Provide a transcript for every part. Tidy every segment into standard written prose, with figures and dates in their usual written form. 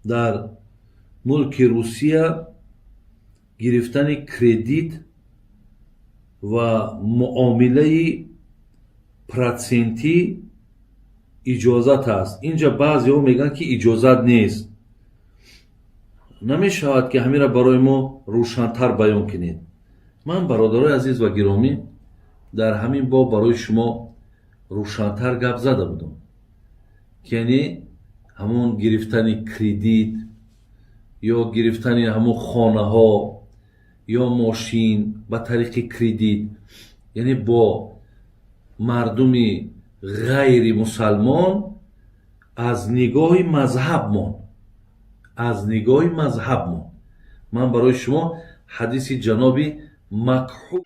در ملک روسیه گرفتن کردیت و معامله پرسنتی اجازت است. اینجا بعضی ها میگن که اجازت نیست. نمی شود که همین را برای ما روشنتر بیان کنید. من برادرای عزیز و گرامی در همین باب برای شما روشنتر گپ زده بودم که یعنی همون گرفتن کردیت یا گرفتن همون خانه ها یا ماشین به طریق کردیت، یعنی با مردم غیر مسلمان از نگاه مذهب من برای شما حدیث جناب مکحول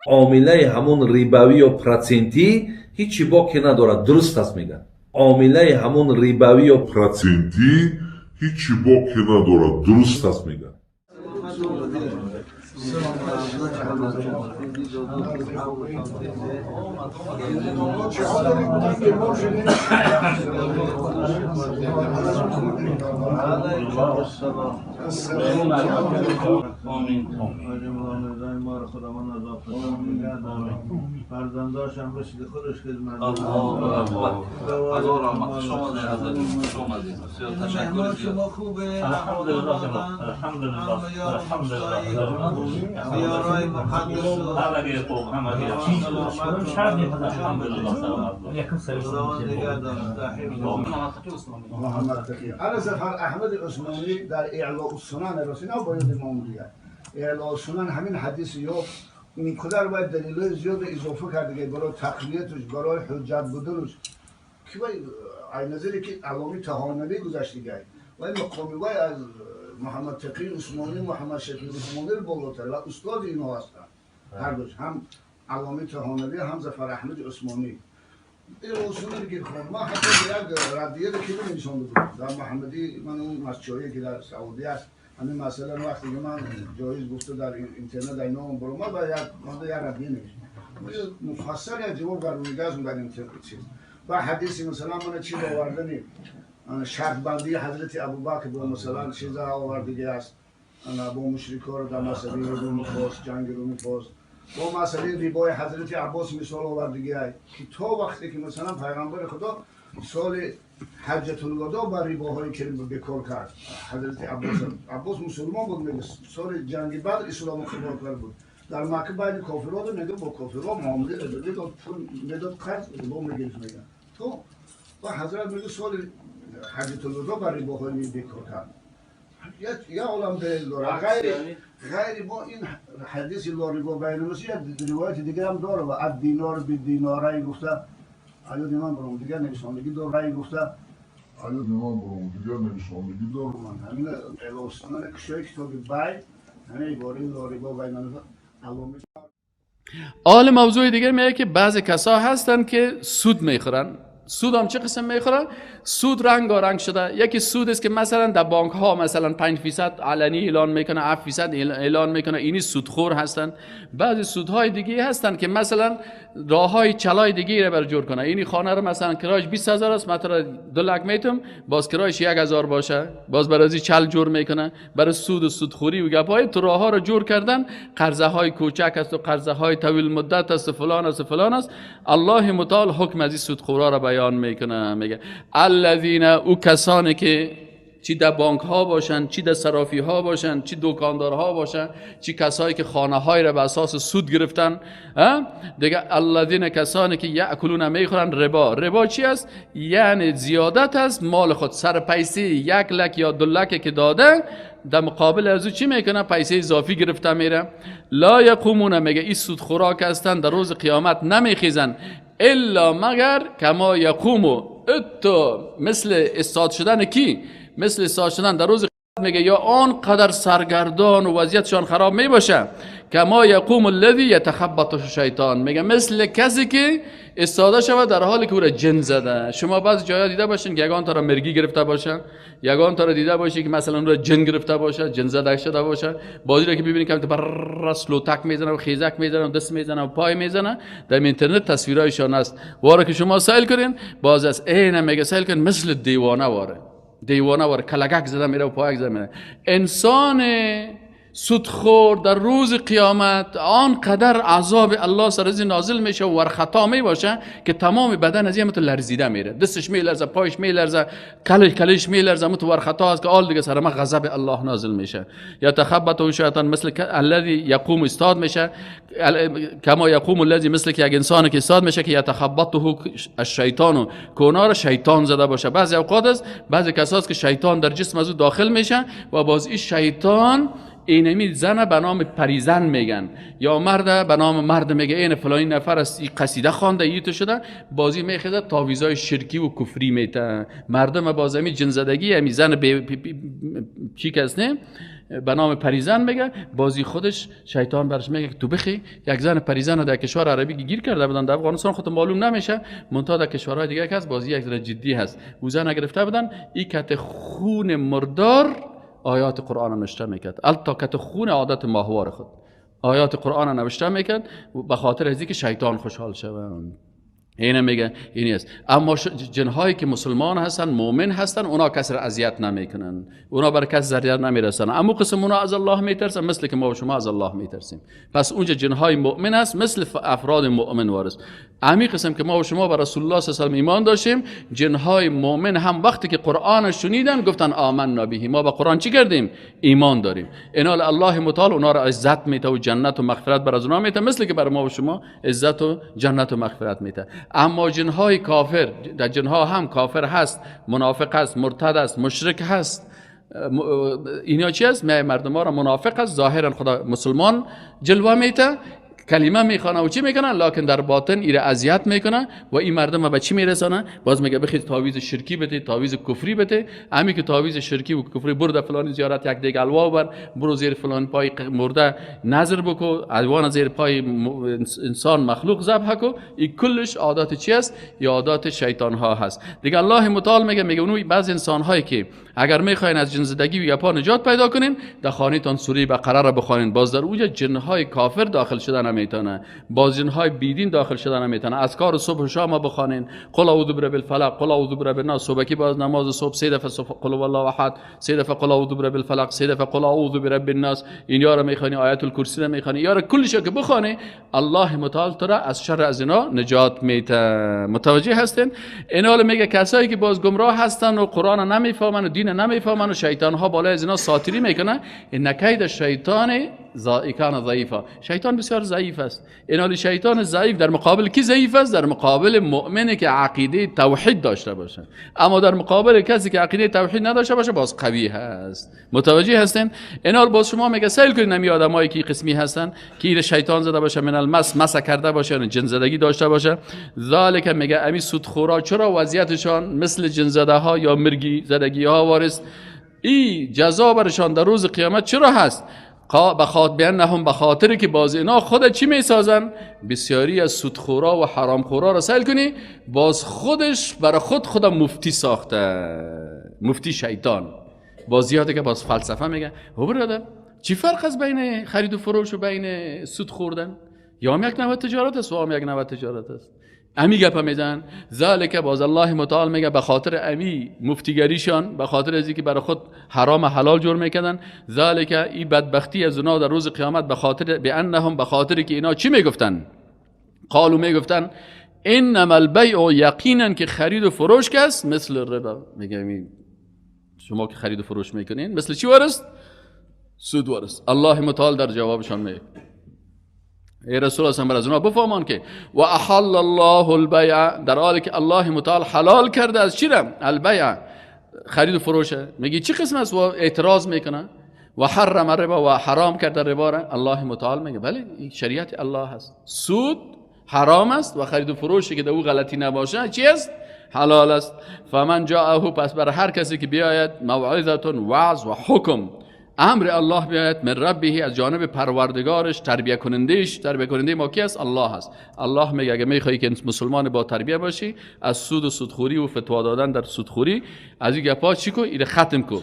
عامله همون ریبوی یا پرسنتی هیچی باکی ندارد. درست است میگن. عامله همون ریبوی یا پرسنتی هیچی باکی ندارد. درست است میگن. فرزنداشم رسید خودش خدمت شما خوبه؟ بیارای مقدس محمد تقی على زفر احمد عثمانی در اعلاء السنن رسینا باید امام دیگر اعلاء السنن همین حدیث یا این کدر باید دلیل زیاد اضافه کرده که برای تقویتش برای حجت بودنش که باید این نظری که علامی تهانوی گذشت دیگر باید مقامی باید از محمد تقی عثمانی محمد شفیع عثمانی رو بالاتر و استاد اینا هستن هر دوش هم علامی تهانوی هم زفر احمد عثمانی این اصولی که خود ما حتی یک ردیه رو که نمیشانده بود در محمدی من اون مسجایی که در سعودی است همین مثلا وقتی که من جایز گفته در اینترنت در نام برو ما باید یک ردیه نمیشه مفصل یک جواب برونیده از اون در اینترنت چیز و حدیثی مثلا من چیز آوردنی شرط بندی حضرت ابوبکر با مثلا چیز آوردگی است با مشرکا رو در مسئله رومی فاس جنگ رومی فاس با مسئله ریبای حضرت عباس مثال آوردگی است که تا وقتی که مثلا پیغمبر خدا سال حجت الوداع بر ریباهایی که بکار کرد حضرت عباس مسلمان بود میگه سال جنگ بعد اسلام قبول کرد بود در مکه باید کافرها رو میگه با کافرها معامله داد پول میداد قرض با میگرفت میگه تو و حضرت میگه سال حجت الوداع بر ریباهایی بکار کرد یا عالم دلیل داره غیر با این حدیث لا ریبا بین الناس روایت دیگه هم داره و از دینار به دیناره گفته آیا دیمان برام دیگه نشانگی داره گفته آیا دیمان برام دیگه نشانگی داره من همین الاستانه کشای کتاب بای همین عباره لا ریبا بین الناس علامه حال موضوع دیگه میگه که بعضی کسا هستن که سود میخورن. سود هم چه قسم میخورن؟ سود رنگارنگ شده. یکی سود است که مثلا در بانک ها مثلا 5% علنی اعلان میکنه، 7% اعلان میکنه، اینی سودخور هستن. بعضی سودهای دیگه هستن که مثلا راههای چلای دیگه رو بر جور کنه. اینی خانه رو مثلا کرایش 20000 است، مثلا 2 لک میتم، باز کرایش 1000 باشه، باز برازی چل جور میکنه. برای سود و سودخوری و گپای تو راه ها رو جور کردن. قرضه های کوچک است و قرضه های طویل مدت است و فلان است و فلان است. الله متعال حکم از این سودخورا را بیان میکنه، میگه الذین، او کسانی که چی در بانک ها باشن، چی در صرافی ها باشن، چی دکاندار ها باشن، چی کسایی که خانه های را به اساس سود گرفتن دیگه، الذین کسانی که یاکلون میخورن ربا. ربا چی است؟ یعنی زیادت از مال خود، سر پیسه 1 لک یا 2 لک که داده در مقابل از او چی میکنه؟ پیسه اضافی گرفته میره. لا یقومون، میگه این سود خوراک هستن، در روز قیامت نمیخیزن الا مگر کما یقومو اتو، مثل استاد شدن کی؟ مثل استاد شدن در روز قیامت. میگه یا آن قدر سرگردان و وضعیتشان خراب میباشه کما یقوم الذی یتخبط الشیطان، میگه مثل کسی که استاده شود در حالی که او را جن زده. شما بعض جاها دیده باشین که یگان تا را مرگی گرفته باشه، یگان تا را دیده باشی که مثلا او را جن گرفته باشه، جن زده شده باشه. بازی را که ببینید که بر سلوتک میزنه و خیزک میزنه و دست میزنه و پای میزنه، در اینترنت تصویرایشان است. واره که شما سائل کنین باز از عین میگه سائل کن مثل دیوانه واره کلگک زده میره و پایک زده میره. انسان سودخور در روز قیامت آنقدر عذاب الله سر از نازل میشه و خطا می باشه که تمام بدن از یمت لرزیده میره، دستش میلرزه، پایش میلرزه، کلش میلرزه، متور خطا است که آل دیگه سر ما غضب الله نازل میشه. یا تخبط شیطان مثل الذی یقوم استاد میشه، کما یقوم الذی مثل که یک انسان که استاد میشه که یتخبطه الشیطان، کونار شیطان زده باشه. بعضی اوقات است بعضی کساست که شیطان در جسم از او داخل میشه و باز این شیطان اینمی زن به نام پریزن میگن یا مرد به نام مرد میگه این فلانی نفر است این قصیده خوانده ایتو شده، بازی میخیزه تاویزای شرکی و کفری میته. مردم بازمی جنزدگی همی زن چی کس نه به نام پریزن میگه، بازی خودش شیطان برش میگه تو بخی یک زن پریزن در کشور عربی گیر کرده بودن، در افغانستان خودت معلوم نمیشه، منتها در کشورهای دیگه که هست بازی یک ذره جدی هست. او زن گرفته بودن این کت خون مردار آیات قرآن نوشته میکرد، البته کت خون عادت ماهوار خود آیات قرآن نوشته میکرد به خاطر از اینکه شیطان خوشحال شود. اینه میگه اینی است. اما جنهایی که مسلمان هستن مؤمن هستن اونا کسی را اذیت نمیکنن، اونا بر کس ضرر نمیرسن. اما قسم اونا از الله میترسن مثل که ما و شما از الله میترسیم. پس اونجا جنهای مؤمن است مثل افراد مؤمن وارث. امی قسم که ما و شما بر رسول الله صلی الله علیه و ایمان داشتیم، جنهای مؤمن هم وقتی که قرآن شنیدن گفتن آمنا به، ما با قرآن چی کردیم؟ ایمان داریم. اینال الله متعال اونا را عزت میته و جنت و مغفرت بر از اونا میته، مثل که بر ما و شما عزت و جنت و مغفرت میته. اما جنهای کافر، در جنها هم کافر هست، منافق هست، مرتد است، مشرک هست. اینا چی است؟ مردم ها را منافق است، ظاهرا خدا مسلمان جلوه میته، کلمه میخوانه و چی میکنن، لکن در باطن ایره اذیت میکنه و این مردم به چی میرسانه؟ باز میگه بخید تعویض شرکی بده، تعویض کفری بده. همین که تعویض شرکی و کفری، برو در فلانی زیارت یک دیگ الوا بر، برو زیر فلان پای مرده نظر بکو، الوان زیر پای انسان مخلوق ذبح کو، این کلش عادات چی است؟ یا عادات شیطان ها هست. دیگه الله متعال میگه اونوی بعض انسان هایی که اگر میخواین از جنزدگی و گپا نجات پیدا کنین، در خانه تان سوره بقره را بخوانین، باز در اونجا جنهای کافر داخل شدن نمیتونه، باز جنهای بیدین داخل شدن نمیتونه. اذکار صبح و شام بخوانین، قل اعوذ برب الفلق، قل اعوذ برب الناس، صبحی باز نماز صبح 3 دفعه قل والله احد، 3 دفعه قل اعوذ برب الفلق، 3 دفعه قل اعوذ برب الناس. این یارو میخوانی آیت الکرسی را میخوانی، یارو کلش که بخوانی الله متعال تو را از شر از اینا نجات میده. متوجه هستین؟ این حال میگه کسایی که باز گمراه هستن و قرآن نمیفهمن و دین نمیفهمن و شیطان ها بالای از اینا ساتری میکنه، این کید شیطان کان ضعیفا، شیطان بسیار ضعیف است. این حال شیطان ضعیف در مقابل کی ضعیف است؟ در مقابل مؤمنی که عقیده توحید داشته باشه. اما در مقابل کسی که عقیده توحید نداشته باشه باز قوی هست. متوجه هستین؟ این حال باز شما میگه سیل کنین نمی آدمایی که قسمی هستن که شیطان زده باشه، من المس کرده باشه، جن زدگی داشته باشه، ذالک میگه امی سودخورا چرا وضعیتشان مثل جن زده ها یا مرگی زدگی ها وارث، این جزا برشان در روز قیامت چرا هست؟ بخاطر بخاطر که باز اینا خود چی میسازن؟ بسیاری از سودخورا و حرامخورا را سیل کنی، باز خودش برای خود مفتی ساخته، مفتی شیطان. بازیاتی که باز فلسفه میگه او برادر چی فرق است بین خرید و فروش و بین سود خوردن؟ یا هم یک نوع تجارت است و هم یک نوع تجارت است. امی گپا میزن. ذالک باز الله متعال میگه به خاطر امی مفتیگریشان، به خاطر ازی که برای خود حرام حلال جور میکردن، ذالک ای بدبختی از اونا در روز قیامت به خاطر بانهم، به خاطر که اینا چی میگفتن؟ قالو میگفتن انما البیع، یقینا که خرید و فروش کس مثل الربا. میگه شما که خرید و فروش میکنین مثل چی وارست؟ سود وارست. الله متعال در جوابشان میگه ای رسول الله از اونا بفهمان که و احل الله البیع، در حالی که الله متعال حلال کرده از چی را؟ البیع، خرید و فروشه. میگی چی قسم است؟ و اعتراض میکنه و حرم الربا، و حرام کرده ربا را. الله متعال میگه بله این شریعت الله هست، سود حرام است و خرید و فروشی که در او غلطی نباشه چی است؟ حلال است. فمن جاءه، پس بر هر کسی که بیاید موعظه وعظ و حکم امر الله بیاید من ربه، از جانب پروردگارش، تربیت کننده ما کی است؟ الله است. الله میگه اگه میخوای که مسلمان با تربیت باشی، از سود و سودخوری و فتوا دادن در سودخوری از این گپا چی کو؟ اینو ختم کو.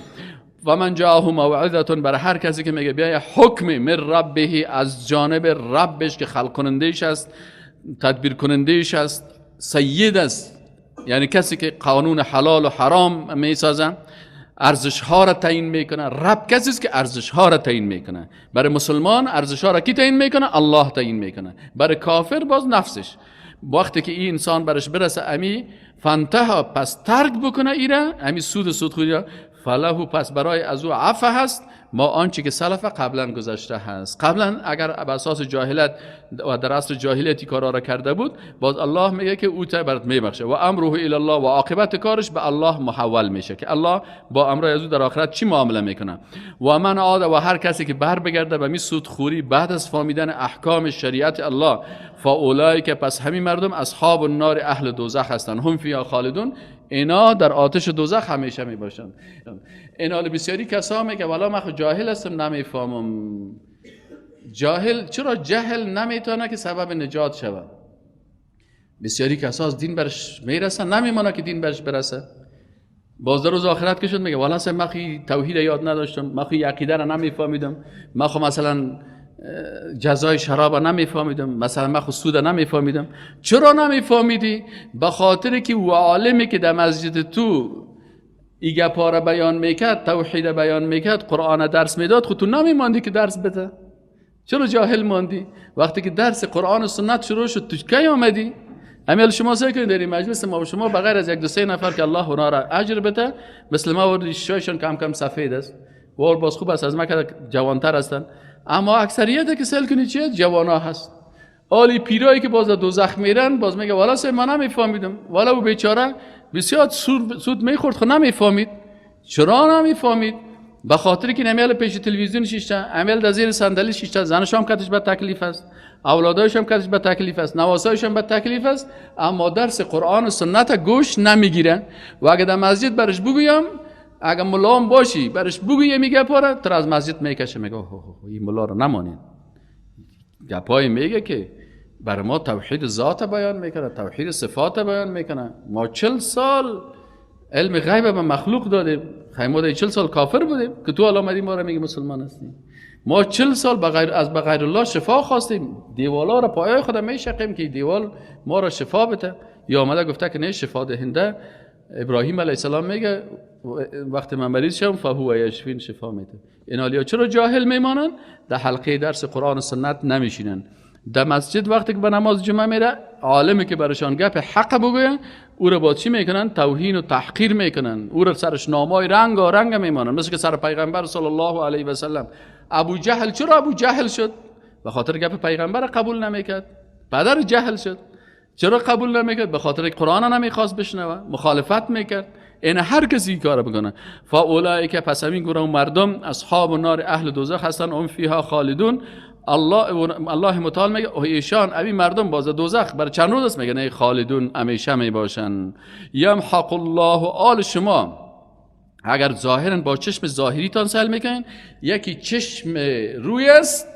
و من جاءه موعظه، برای هر کسی که میگه بیای حکم من ربه، از جانب ربش که خلق کنندهش است، تدبیر کنندهش است، سید است، یعنی کسی که قانون حلال و حرام میسازه، ارزش ها را تعیین میکنه. رب کسی است که ارزش ها را تعیین میکنه. برای مسلمان ارزش ها را کی تعیین میکنه؟ الله تعیین میکنه. برای کافر باز نفسش. وقتی که این انسان برش برسه امی فانتها، پس ترک بکنه ایره، امی سودخوری را، فله، پس برای از او عفو هست ما آنچه که سلف قبلا گذشته هست. قبلا اگر بر اساس جاهلیت و در اصل جاهلیتی کارا را کرده بود، باز الله میگه که او تا برات میبخشه. و امره الی الله، و عاقبت کارش به الله محول میشه که الله با امر از او در آخرت چی معامله میکنه. و من عاد، و هر کسی که بر بگرده به می سودخوری بعد از فهمیدن احکام شریعت الله، فاولئک، پس همین مردم اصحاب النار، اهل دوزخ هستند، هم فیها خالدون، اینا در آتش دوزخ همیشه می باشند. اینا بسیاری کسا میگه والا من جاهل هستم نمیفهمم. جاهل چرا جهل نمیتونه که سبب نجات شود؟ بسیاری کسا از دین برش میرسن، نمیمونه که دین برش برسه. باز در روز آخرت که شد میگه والا من خی توحید یاد نداشتم، من خی عقیده را نمیفهمیدم، من خو مثلا جزای شراب نمیفهمیدم، مثلا من خود سود نمیفهمیدم. چرا نمیفهمیدی؟ به خاطر که او عالمی که در مسجد تو ایگه پاره بیان میکرد، توحید بیان میکرد، قرآن درس میداد، خود تو نمیماندی که درس بده؟ چرا جاهل ماندی؟ وقتی که درس قرآن و سنت شروع شد تو کی آمدی؟ امیال شما سعی کنید در این مجلس ما و شما بغیر از یک دو سه نفر که الله اونا را اجر بده، مثل ما وردی شایشون کم کم سفید است و باز خوب است، از ما که جوانتر هستن، اما اکثریت که سل کنی چیه؟ جوانا هست. آلی پیرایی که باز دوزخ میرن باز میگه والا سه ما نمیفهمیدم، والا او بیچاره بسیار سود میخورد خود نمیفهمید. چرا نمیفهمید؟ به خاطر که نمیال پیش تلویزیون شیشته، امیال در زیر صندلی شیشته، زنش هم کتش به تکلیف است، اولادایش هم کتش به تکلیف است، نواسایش هم به تکلیف است، اما درس قرآن و سنت گوش نمیگیرن. و اگه در مسجد برش بگویم، اگه ملام باشی برش بگویی میگه پاره، تر از مسجد میکشه، میگه این ملا رو نمانید. گپایی میگه که برای ما توحید ذات بیان میکنه، توحید صفات بیان میکنه. ما 40 سال علم غیب به مخلوق دادیم، خیمه 40 سال کافر بودیم که تو الان اومدی ما رو میگی مسلمان هستیم. ما 40 سال از بغیر الله شفا خواستیم، دیوالا رو پایه خود میشقیم که دیوال ما را شفا بده. یا آمده گفته که نه شفا دهنده. ابراهیم علیه السلام میگه وقتی من مریض شم فهو یشفین، شفا میده. این حالیا چرا جاهل میمانن؟ در حلقه درس قرآن و سنت نمیشینن. در مسجد وقتی که به نماز جمعه میره، عالمی که برشان گپ حق بگوین، او را با چی میکنن؟ توهین و تحقیر میکنن. او را سرش نامای رنگ میمانن، مثل که سر پیغمبر صلی الله علیه و سلم. ابو جهل چرا ابو جهل شد؟ به خاطر گپ پیغمبر قبول نمیکرد. پدر جهل شد. چرا قبول نمیکرد؟ به خاطر قرآن نمیخواست بشنوه، مخالفت میکرد. این هر کسی کار بکنه. فاولئک، پس همین گروه مردم اصحاب النار، اهل دوزخ هستن، هم فیها خالدون. الله متعال میگه ایشان اوی مردم باز دوزخ برای چند روز است، میگه نه خالدون همیشه میباشن. یمحق الله، آل شما اگر ظاهرا با چشم ظاهری تان سهل میکنین، یکی چشم روی است،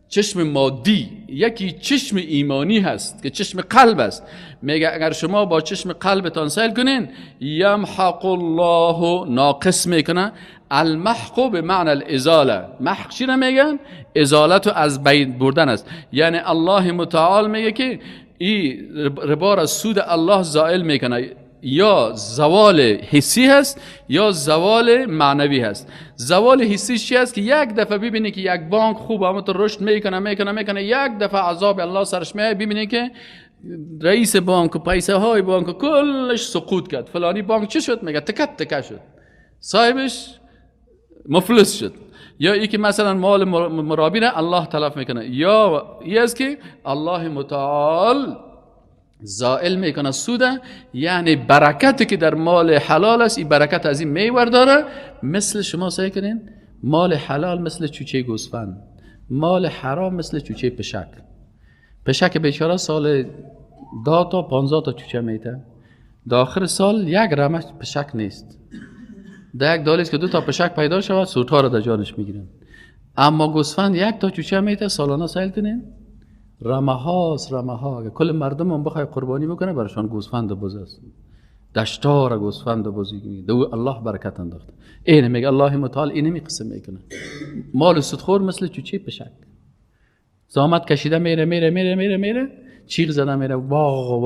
چشم مادی، یکی چشم ایمانی هست که چشم قلب است. میگه اگر شما با چشم قلبتان سیل کنین، یمحق الله، ناقص میکنه. المحق به معنی الازاله. محق چی میگن؟ ازالت از بین بردن است. یعنی الله متعال میگه که این ربار از سود الله زائل میکنه. یا زوال حسی هست یا زوال معنوی هست. زوال حسی چی است؟ که یک دفعه ببینی که یک بانک خوب همونطور رشد میکنه، یک دفعه عذاب الله سرش میاد، ببینی که رئیس بانک و پیسه های بانک کلش سقوط کرد. فلانی بانک چی شد؟ میگه تکه شد، صاحبش مفلس شد. یا ای که مثلا مال مرابی نه الله تلف میکنه. یا ای است که الله متعال زائل میکنه سوده، یعنی برکتی که در مال حلال است، این برکت از این میور داره. مثل شما سعی کنین مال حلال مثل چوچه گوسفند، مال حرام مثل چوچه پشک بیچاره سال 10 تا 15 تا چوچه میده، در آخر سال یک رمش پشک نیست. در یک دالیست که 2 تا پشک پیدا شود سودها رو در جانش میگیرن. اما گوسفند 1 تا چوچه میته سالانه سیل کنین رمه ها اگه کل مردم هم بخوای قربانی بکنه برشان گوسفند بز است. دشتار گوسفند بزی دو الله برکت انداخته. اینه میگه الله متعال اینه قسم میکنه. مال سودخور مثل چوچه پشک زامت کشیده میره چیغ زده میره واق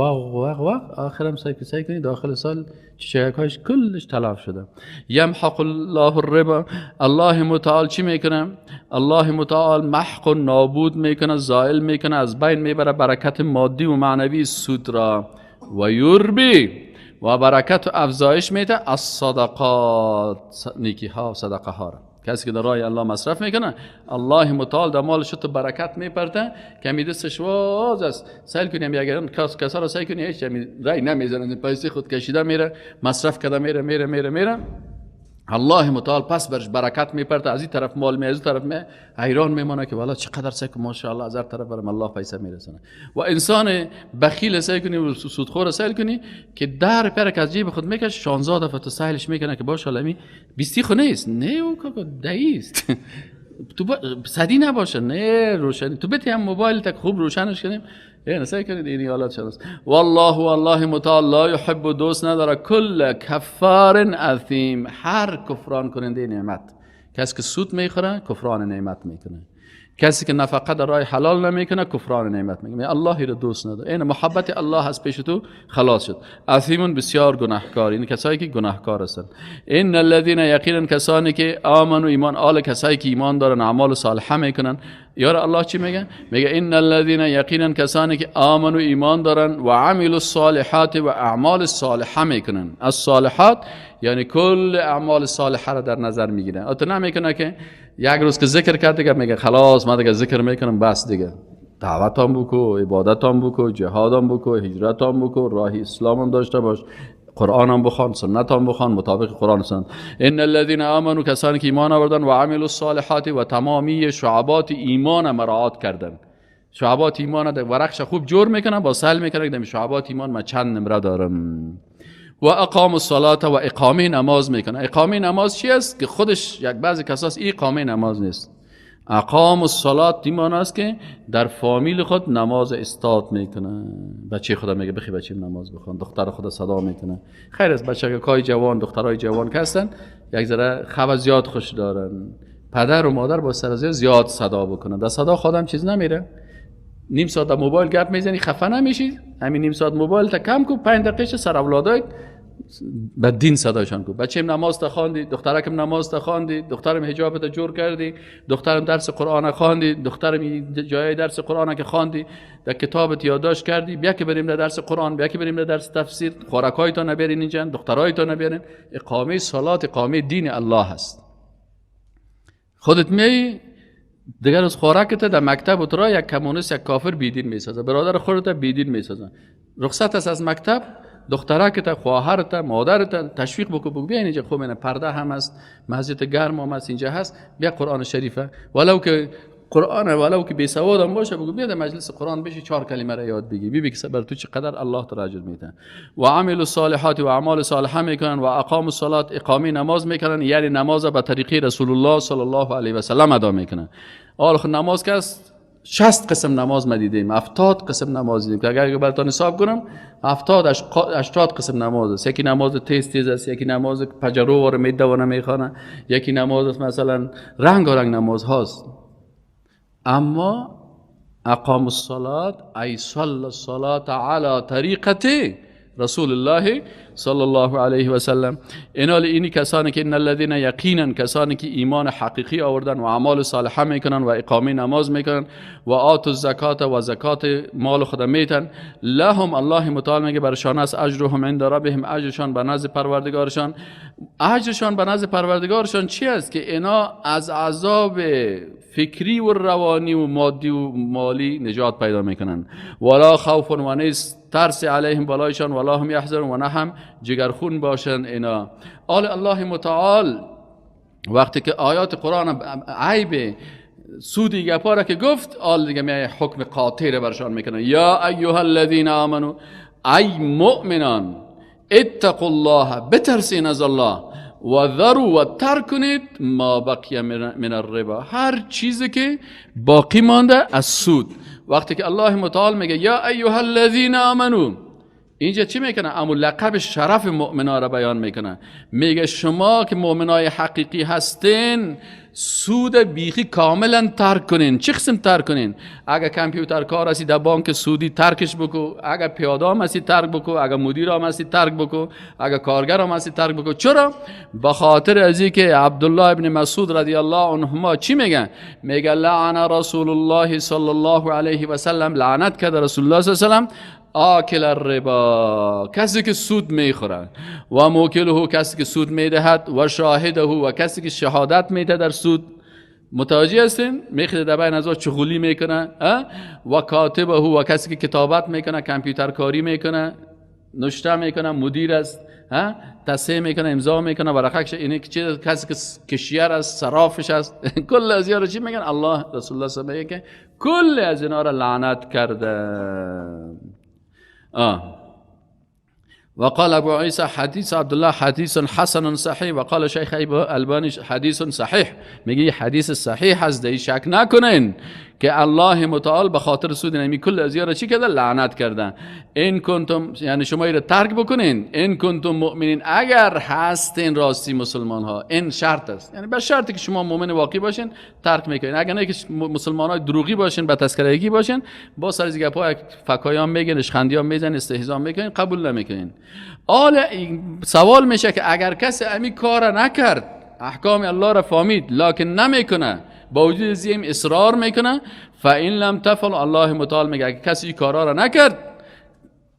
آخرم سعی کنی داخل سال چیچکاش کلش تلف شده. یمحق الله الربا، الله متعال چی میکنه؟ الله متعال محق و نابود میکنه، زائل میکنه، از بین میبره برکت مادی و معنوی سود را و یربی و برکت و افزایش میده از صدقات نیکی ها و صدقه ها را. کسی که در راه الله مصرف میکنه الله متعال در مالش تو برکت میپرده که می دستش واز است. سیل کنیم اگر کسا را سیل کنی هیچ رای نمیزنن پیسه خود کشیده میره مصرف کرده میره الله متعال پس برش برکت میپرده. از این طرف مال می از طرف می حیران میمونه که والا چقدر سیل کنم ماشاءالله از هر طرف برم الله پیسه میرسونه. و انسان بخیل سیل کنی و سودخور سیل کنی که در پرک از جیب خود میکشه 16 دفعه تو سیلش میکنه که ماشاءالله می 20 خو نیست نه او که دایست تو صدی نباشه نه روشنی تو بتی هم موبایل تک خوب روشنش کنیم نسای کنید این حالات شناس. والله متعال لا يحب دوست نداره کل کفار اثیم هر کفران کننده نعمت. کسی که سود میخوره کفران نعمت میکنه، کسی که نفقه در راه حلال نمیکنه کفران نعمت میکنه. الله رو دوست نداره. این محبت الله از پیش تو خلاص شد. اثیمون بسیار گناهکار، این کسایی که گناهکار هستند. ان الذين یقینا کسانی که آمنو ایمان آل کسایی که ایمان دارن اعمال صالحه میکنن. یار الله چی میگه؟ میگه ان الذين یقینا کسانی که آمنو ایمان دارن و عملوا الصالحات و اعمال صالحه میکنن. الصالحات یعنی کل اعمال صالحه را در نظر میگیرن. ات نمیکنه که یک روز که ذکر کرد دیگه میگه خلاص من دیگه ذکر میکنم بس دیگه. دعوت هم بکو، عبادت هم بکو، جهاد هم بکو، هجرت هم بکو، راه اسلام هم داشته باش، قرآن هم بخوان، سنت هم بخوان مطابق قرآن سنت. ان الذين آمنوا کسانی که ایمان آوردن و عملوا الصالحات و تمامی شعبات ایمان مراعات کردن. شعبات ایمان در ورقش خوب جور میکنن با سهل میکنن که شعبات ایمان ما چند نمره دارم. و اقام الصلاه و اقامه نماز میکنه. اقامه نماز چی است که خودش یک بعضی کساس اقامه نماز نیست. اقام الصلاه ایمان است که در فامیل خود نماز استاد میکنه. بچه خدا میگه بخی بچه نماز بخوان، دختر خدا صدا میکنه. خیر است بچه‌های جوان دخترای جوان که هستن یک ذره خو زیاد خوش دارن، پدر و مادر با سر زیاد صدا بکنن. در صدا خودم چیز نمیره. نیم ساعت در موبایل گپ میزنی خفه نمیشی، همین نیم ساعت موبایل تا کم کو 5 دقیقه سر اولادای به دین صداشان کو. بچه‌م نماز تا خواندی، دخترکم نماز تا خواندی، دخترم حجاب تا جور کردی، دخترم درس قرآن خواندی، دخترم جای درس قرآن که خواندی در کتابت یادداشت کردی، بیا که بریم در درس قرآن، بیا که بریم در درس تفسیر، خوراکای تا نبرین اینجا، دخترای تا نبرین. اقامه صلات اقامه دین الله هست. خودت می دیگر از خوراکت در مکتب و تو را یک کمونیست یک کافر بیدین میسازه، برادر خودت بیدین میسازه. رخصت است از مکتب، دخترکت، خواهرت، مادرت تشویق بکو بیا اینجا خوب اینه پرده هم است، مسجد گرم هم است اینجا هست، بیا قرآن شریفه ولو که قرآن ولو که بی سواد هم باشه بگو بیا در مجلس قرآن بشی 4 کلمه را یاد بگی ببین که بر تو چقدر الله تعالی اجر میده. و عمل الصالحات و اعمال صالحه میکنن و اقام الصلاه اقامه نماز میکنن، یعنی نماز به طریقه رسول الله صلی الله علیه و سلم ادا میکنن. حالا نماز که است 60 قسم نماز ما دیدیم، 70 قسم نماز دیدیم که اگر براتون حساب کنم 70 80 قسم نماز است. یکی نماز تیز است، یکی نماز پجرو و میده و نمیخوانه، یکی نماز مثلا رنگ نماز هاست. اما اقام الصلاه ای صلی الصلاه علی طریقته رسول الله صلی الله علیه و سلم. اینی کسانی که ان الذين یقینا کسانی که ایمان حقیقی آوردن و اعمال صالحه میکنن و اقامه نماز میکنن و آتوا الزکات و زکات مال خود میتن، لهم الله متعال میگه برشان است اجرهم عند ربهم، اجرشان به نزد پروردگارشان. اجرشان به نزد پروردگارشان چی است؟ که اینا از عذاب فکری و روانی و مادی و مالی نجات پیدا میکنن. ولا خوف و نیست ترس علیهم بالایشان ولا هم یحزنون و نه هم جگرخون باشن اینا. الله متعال وقتی که آیات قرآن عیب سودی گپاره که گفت دیگه می حکم قاطع را برشان میکنه. یا ایها الذین آمنو ای مؤمنان اتقوا الله، بترسین از الله و ذرو و ترک کنید ما بقیه من الربا، هر چیزی که باقی مانده از سود. وقتی که الله متعال میگه یا ایها الذین آمنو، اینجا چی میکنه؟ اما لقب شرف مؤمنا را بیان میکنه. میگه شما که مؤمنای حقیقی هستین سود بیخی کاملا ترک کنین. چه قسم ترک کنین؟ اگر کامپیوتر کار هستی در بانک سودی ترکش بکو، اگر پیاده هم هستی ترک بکو، اگر مدیر هم هستی ترک بکو، اگر کارگر هم هستی ترک بکو. چرا؟ به خاطر ازی که عبدالله ابن مسعود رضی الله عنهما چی میگن؟ میگه لعن رسول الله صلی الله علیه و سلم، لعنت کرده رسول الله صلی الله علیه و سلم آکل الربا، کسی که سود میخوره، و موکله، کسی که سود میدهد، و شاهده، و کسی که شهادت میده در سود. متوجه هستین؟ میخوره در بین ازا چغولی میکنه، و کاتبه، و کسی که کتابت میکنه، کامپیوتر کاری میکنه، نشته میکنه، مدیر است، تصحیح میکنه، امضا میکنه، ورقش. اینه که کسی که کشیر است، صرافش است. کل از اینا رو چی میگن؟ الله رسول الله صلی الله علیه و آله که کل از اینا رو لعنت کرده. وقال ابو عيسى حديث عبد الله حديث حسن صحيح، وقال شيخ الباني حديث صحيح. میگه حدیث صحیح هست، دی شک نکنین که الله متعال به خاطر سود نمی کل از را چی کرده؟ لعنت کرده. این کنتم، یعنی شما را ترک بکنین، این کنتم مؤمنین، اگر هستین راستی مسلمان ها. این شرط است، یعنی به شرطی که شما مؤمن واقعی باشین ترک میکنین. اگر نه که مسلمان های دروغی باشین، به تسکرگی باشین، با سر از گپا فکایان میگن، اشخندی ها میزن، استهزا میکنین، قبول نمیکنین. حالا سوال میشه که اگر کسی امی کار نکرد، احکام الله را فهمید لکن نمیکنه، با وجود زیم اصرار میکنه، فإن لم تفعل، الله متعال میگه اگر کسی کارا را نکرد،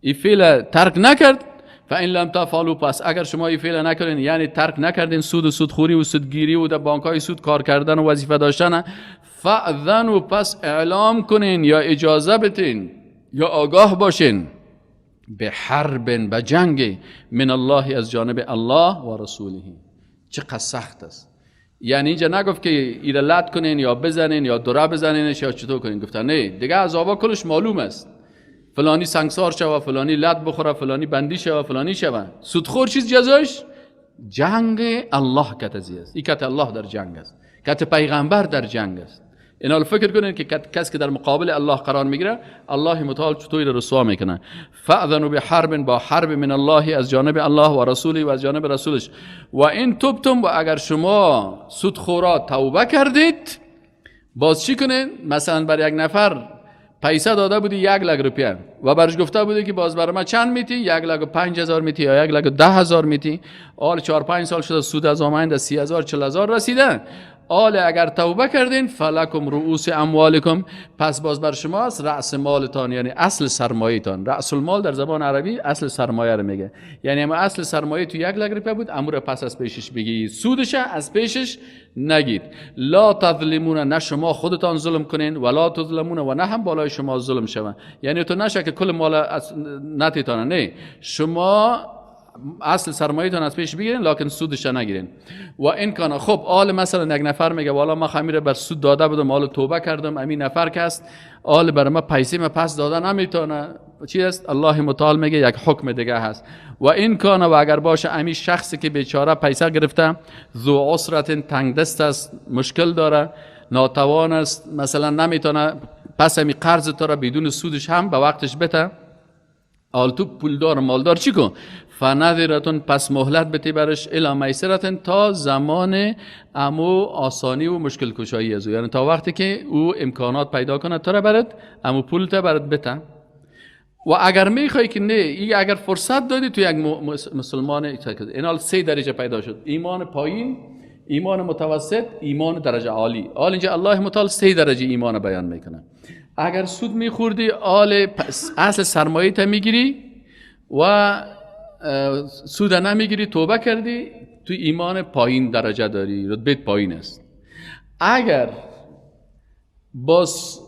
این فعل ترک نکرد، فإن لم تفعلوا، پس اگر شما این فعل نکردین، یعنی ترک نکردین سود و سودخوری و سودگیری و در بانک های سود کار کردن و وظیفه داشتن، فأذنوا، پس اعلام کنین یا اجازه بتین یا آگاه باشین، به حرب، به جنگ، من الله، از جانب الله و رسوله. چقدر سخت است. یعنی اینجا نگفت که ایره لط کنین یا بزنین یا دره بزنینش یا چطور کنین، گفتن نه دیگه عذابا کلش معلوم است. فلانی سنگسار شوه، فلانی لط بخوره، فلانی بندی شوه، فلانی شوه. سودخور چیز جزاش؟ جنگ الله کتزی است. این کت الله در جنگ است، کت پیغمبر در جنگ است. اینا فکر کنین که کسی که در مقابل الله قرار میگیره الله متعال چطوری رسوا میکنه. فاذنوا بحرب، با حرب من الله، از جانب الله و رسوله و از جانب رسولش. و این توبتم، و اگر شما سودخورا توبه کردید، باز چی کنین؟ مثلا بر یک نفر پیسه داده بودی 1 لک روپیه و برش گفته بودی که باز برای ما چند میتی؟ 1,05,000 میتی یا 1,10,000 میتی. حال 4-5 سال شده سود از آمده 30,000 40,000 رسیده. حال اگر توبه کردین فلکم رؤوس اموالکم، پس باز بر شما است رأس مالتان، یعنی اصل سرمایه‌تان. رأس المال در زبان عربی اصل سرمایه رو میگه، یعنی اما اصل سرمایه تو 1 لک روپیه بود، امور پس از پیشش بگی، سودش از پیشش نگید. لا تظلمون، نه شما خودتان ظلم کنین، ولا تظلمون، و نه هم بالای شما ظلم شوه. یعنی تو نشه که کل مال نتیتانه، نه، شما اصل سرمایه‌تون از پیش بگیرین لکن سودش نگیرین. و این کانا خب آل مثلا یک نفر میگه والا ما خمیره بر سود داده بودم، حالا توبه کردم، امین نفر که است آل بر ما پیسه ما پس داده نمیتونه، چی است؟ الله متعال میگه یک حکم دیگه هست. و این کانا، و اگر باشه امی شخصی که بیچاره پیسه گرفته، ذو عسرت، تنگ دست است، مشکل داره، ناتوان است، مثلا نمیتونه پس امی قرض تو را بدون سودش هم به وقتش بده، آل تو پولدار مالدار چی کن؟ فنذرتون، پس مهلت بتی برش، الی میسرتن، تا زمان امو آسانی و مشکل کشایی از او، یعنی تا وقتی که او امکانات پیدا کنه تو را برد امو پول تا برد بته. و اگر میخوای که نه، ای اگر فرصت دادی تو یک مسلمان، این حال 3 درجه پیدا شد: ایمان پایین، ایمان متوسط، ایمان درجه عالی. حال اینجا الله متعال 3 درجه ایمان بیان میکنه. اگر سود میخوردی اصل سرمایه تا میگیری و سود نمیگیری، توبه کردی، تو ایمان پایین درجه داری، رتبه پایین است. اگر باز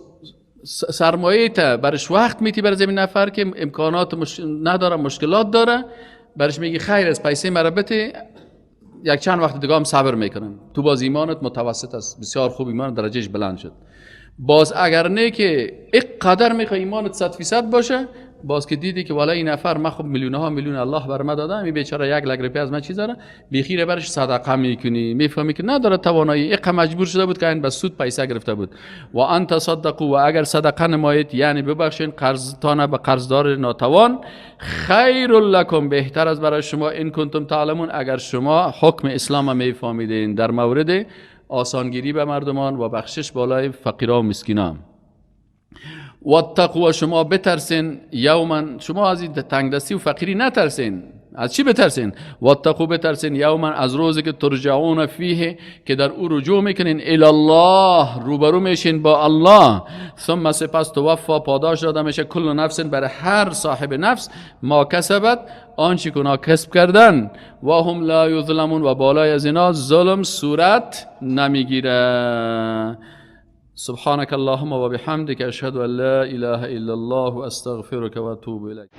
سرمایه تا برش وقت میتی بر زمین نفر که امکانات نداره، مشکلات داره، برش میگی خیر است پیسه مرا بده، یک چند وقت دیگه هم صبر میکنم، تو باز ایمانت متوسط است، بسیار خوب ایمان، درجهش بلند شد. باز اگر نه که اینقدر میخوای ایمانت 100% باشه، باز که دیدی که والا این نفر من خب میلیون ها میلیون الله بر من داده، این بیچاره 1 لک روپیه از من چیز داره، بخیره برش صدقه میکنی، میفهمی که نداره توانایی، اینقدر مجبور شده بود که این به سود پیسه گرفته بود. و انت تصدقوا، و اگر صدقه نمایید یعنی ببخشین قرضتانه به قرضدار ناتوان، خیر لکم، بهتر از برای شما، این کنتم تعلمون، اگر شما حکم اسلام میفهمیدین در مورد آسانگیری به مردمان و بخشش بالای فقیران و مسکینان. واتقوا، شما بترسین، یوما، شما از این تنگدستی و فقیری نترسین. از چی بترسین؟ واتقوا، بترسین، یوما، از روزی که ترجعون فیه، که در او رجوع میکنین، الی الله، روبرو میشین با الله، ثم، سپس توفا، پاداش داده میشه، کل نفس، برای هر صاحب نفس، ما کسبت، آنچه که کسب کردن، و هم لا یظلمون، و بالای از اینا ظلم صورت نمیگیره. سبحانك اللهم وبحمدك أشهد أن لا إله إلا الله وأستغفرك وأتوب إليك.